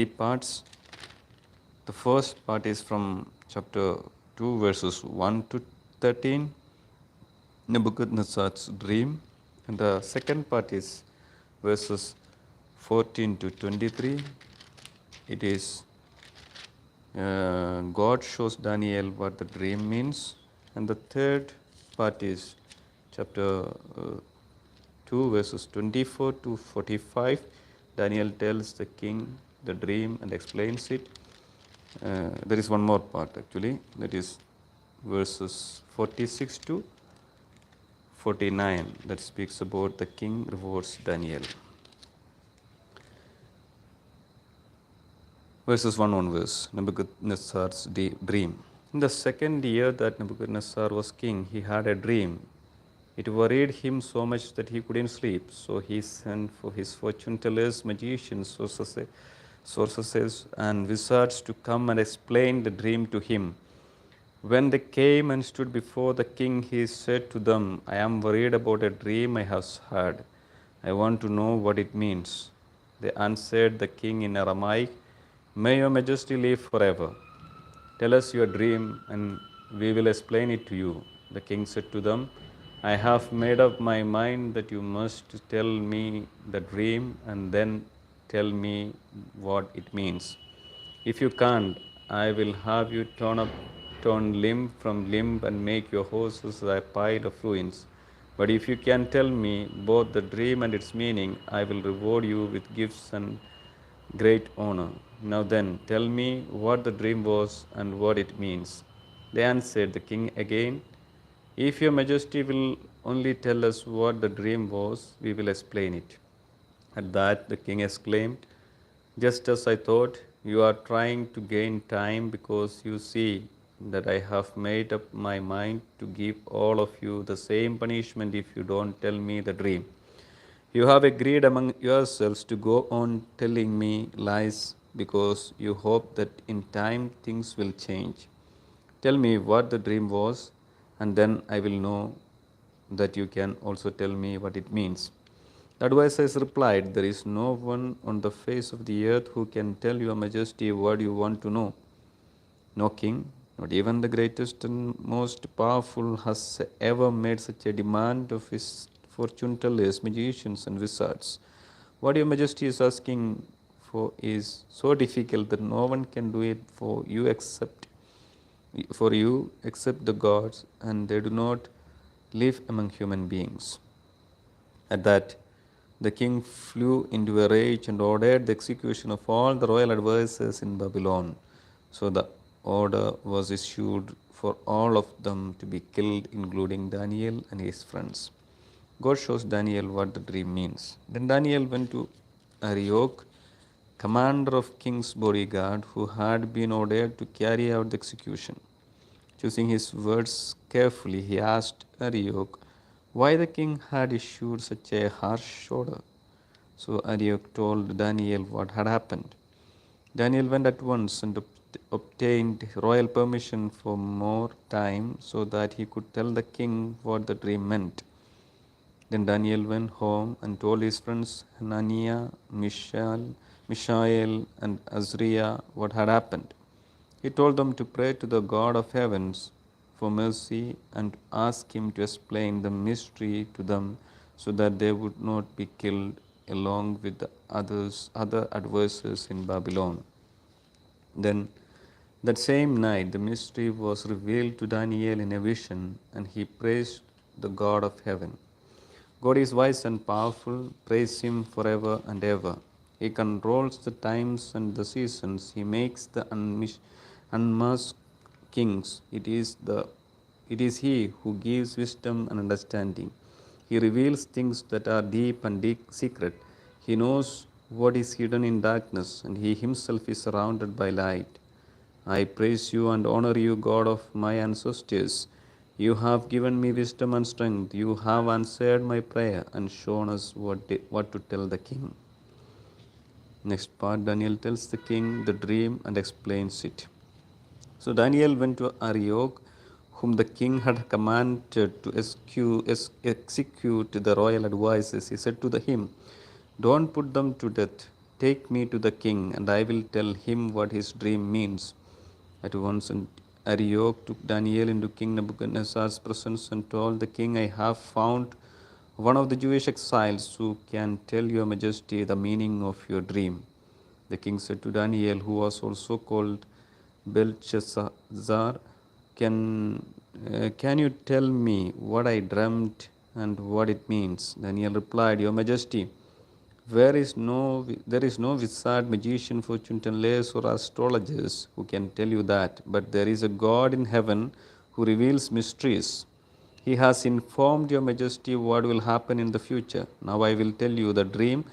parts. The first part is from chapter 2, verses 1 to 13, Nebuchadnezzar's dream. And the second part is verses 14 to 23. It is God shows Daniel what the dream means. And the third part is chapter 2, verses 24 to 45. Daniel tells the king the dream and explains it. There is one more part actually, that is verses 46 to 49, that speaks about the king rewards Daniel. Verses 1 onwards, Nebuchadnezzar's dream. In the second year that Nebuchadnezzar was king, he had a dream. It worried him so much that he couldn't sleep. So he sent for his fortune tellers, magicians, sorcerers, and wizards to come and explain the dream to him. When they came and stood before the king, he said to them, I am worried about a dream I have had. I want to know what it means. They answered the king in Aramaic, May your majesty live forever. Tell us your dream, and we will explain it to you. The king said to them, I have made up my mind that you must tell me the dream and then tell me what it means. If you can't, I will have you torn limb from limb and make your horses a pile of ruins. But if you can tell me both the dream and its meaning, I will reward you with gifts and great honor. Now then, tell me what the dream was and what it means. They answered the king again, If your majesty will only tell us what the dream was, we will explain it. At that, the king exclaimed, Just as I thought, you are trying to gain time because you see that I have made up my mind to give all of you the same punishment if you don't tell me the dream. You have agreed among yourselves to go on telling me lies because you hope that in time things will change. Tell me what the dream was, and then I will know that you can also tell me what it means. The advisors replied, There is no one on the face of the earth who can tell your majesty what you want to know. No king, not even the greatest and most powerful, has ever made such a demand of his fortune tellers, magicians, and wizards. What your majesty is asking for is so difficult that no one can do it for you except the gods, and they do not live among human beings. At that, the king flew into a rage and ordered the execution of all the royal advisers in Babylon. So the order was issued for all of them to be killed, including Daniel and his friends. God shows Daniel what the dream means. Then Daniel went to Arioch, commander of king's bodyguard, who had been ordered to carry out the execution. Choosing his words carefully, he asked Arioch why the king had issued such a harsh order. So Arioch told Daniel what had happened. Daniel went at once and obtained royal permission for more time so that he could tell the king what the dream meant. Then Daniel went home and told his friends Hananiah, Mishael, and Azariah what had happened. He told them to pray to the God of heavens for mercy and ask him to explain the mystery to them so that they would not be killed along with the other adversaries in Babylon. Then that same night the mystery was revealed to Daniel in a vision, and he praised the God of heaven. God is wise and powerful, praise him forever and ever. He controls the times and the seasons. He makes the unmasked kings. It is he who gives wisdom and understanding. He reveals things that are deep and secret. He knows what is hidden in darkness, and he himself is surrounded by light. I praise you and honor you, God of my ancestors. You have given me wisdom and strength. You have answered my prayer and shown us what to tell the king. Next part, Daniel tells the king the dream and explains it. So Daniel went to Arioch, whom the king had commanded to execute the royal advisers. He said to him, Don't put them to death. Take me to the king, and I will tell him what his dream means. At once Arioch took Daniel into King Nebuchadnezzar's presence and told the king, I have found one of the Jewish exiles who can tell your majesty the meaning of your dream. The king said to Daniel, who was also called Belshazzar, can you tell me what I dreamt and what it means? Daniel replied, Your Majesty, there is no wizard, magician, fortune tellers, or astrologers who can tell you that, but there is a God in heaven who reveals mysteries. He has informed your majesty what will happen in the future. Now I will tell you the dream,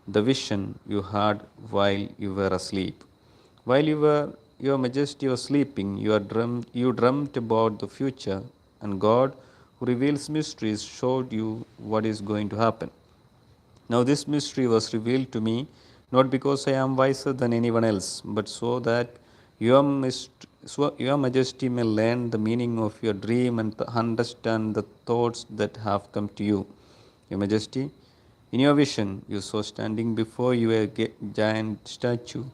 the vision you had while you were asleep. While your majesty was sleeping, you dreamt about the future, and God, who reveals mysteries, showed you what is going to happen. Now, this mystery was revealed to me not because I am wiser than anyone else, but so that your majesty may learn the meaning of your dream and understand the thoughts that have come to you. Your majesty, in your vision, you saw standing before you a giant statue,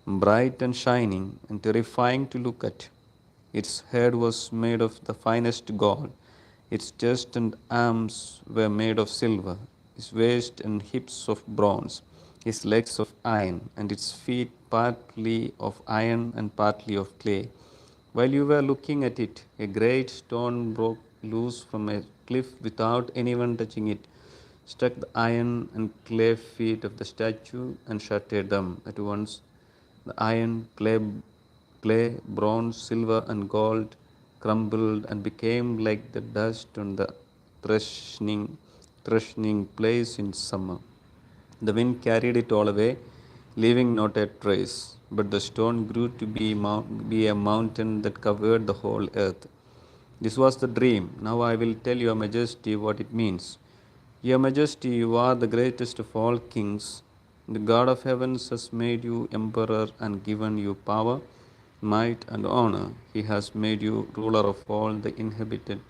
bright and shining and terrifying to look at. Its head was made of the finest gold, its chest and arms were made of silver, its waist and hips of bronze, its legs of iron, and its feet partly of iron and partly of clay. While you were looking at it, a great stone broke loose from a cliff without anyone touching it, struck the iron and clay feet of the statue, and shattered them at once. The iron, clay, bronze, silver, and gold crumbled and became like the dust on the threshing place in summer. The wind carried it all away, leaving not a trace. But the stone grew to be a mountain that covered the whole earth. This was the dream. Now I will tell your majesty what it means. Your majesty, you are the greatest of all kings. The God of heavens has made you emperor and given you power, might, and honor. He has made you ruler of all the inhabited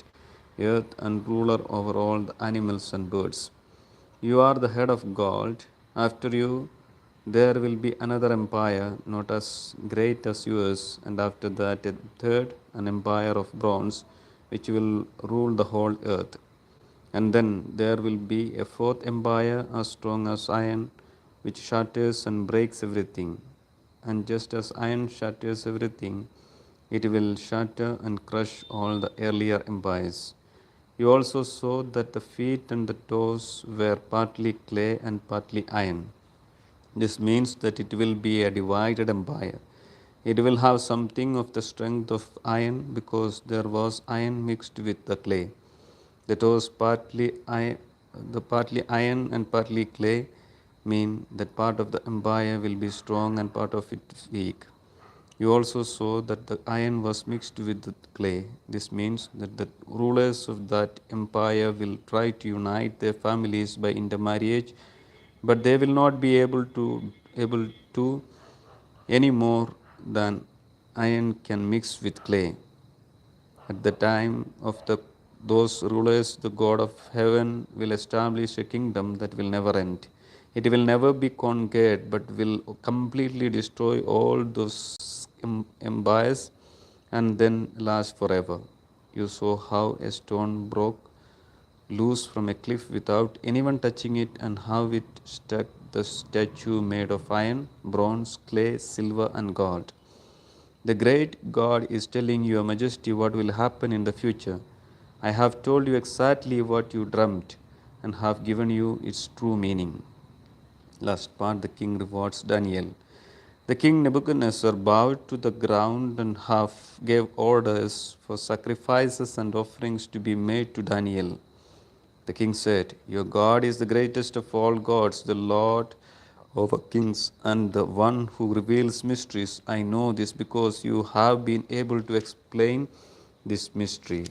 earth and ruler over all the animals and birds. You are the head of gold. After you, there will be another empire, not as great as yours, and after that, a third, an empire of bronze, which will rule the whole earth. And then there will be a fourth empire as strong as iron, which shatters and breaks everything. And just as iron shatters everything, it will shatter and crush all the earlier empires. You also saw that the feet and the toes were partly clay and partly iron. This means that it will be a divided empire. It will have something of the strength of iron because there was iron mixed with the clay. The toes partly iron and partly clay mean that part of the empire will be strong and part of it weak. You also saw that the iron was mixed with the clay. This means that the rulers of that empire will try to unite their families by intermarriage, but they will not be able to any more than iron can mix with clay. At the time of those rulers, the God of heaven will establish a kingdom that will never end. It will never be conquered, but will completely destroy all those empires and then last forever. You saw how a stone broke loose from a cliff without anyone touching it, and how it struck the statue made of iron, bronze, clay, silver, and gold. The great God is telling your majesty what will happen in the future. I have told you exactly what you dreamt and have given you its true meaning. Last part, the king rewards Daniel. The king Nebuchadnezzar bowed to the ground and half gave orders for sacrifices and offerings to be made to Daniel. The king said, Your God is the greatest of all gods, the Lord over kings, and the one who reveals mysteries. I know this because you have been able to explain this mystery.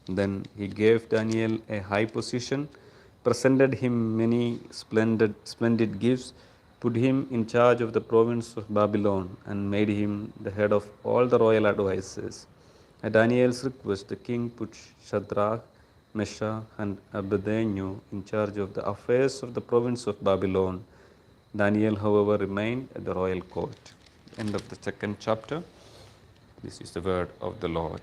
Then he gave Daniel a high position, presented him many splendid gifts, put him in charge of the province of Babylon, and made him the head of all the royal advisers. At Daniel's request, the king put Shadrach, Meshach, and Abednego in charge of the affairs of the province of Babylon. Daniel, however, remained at the royal court. End of the second chapter. This is the word of the Lord.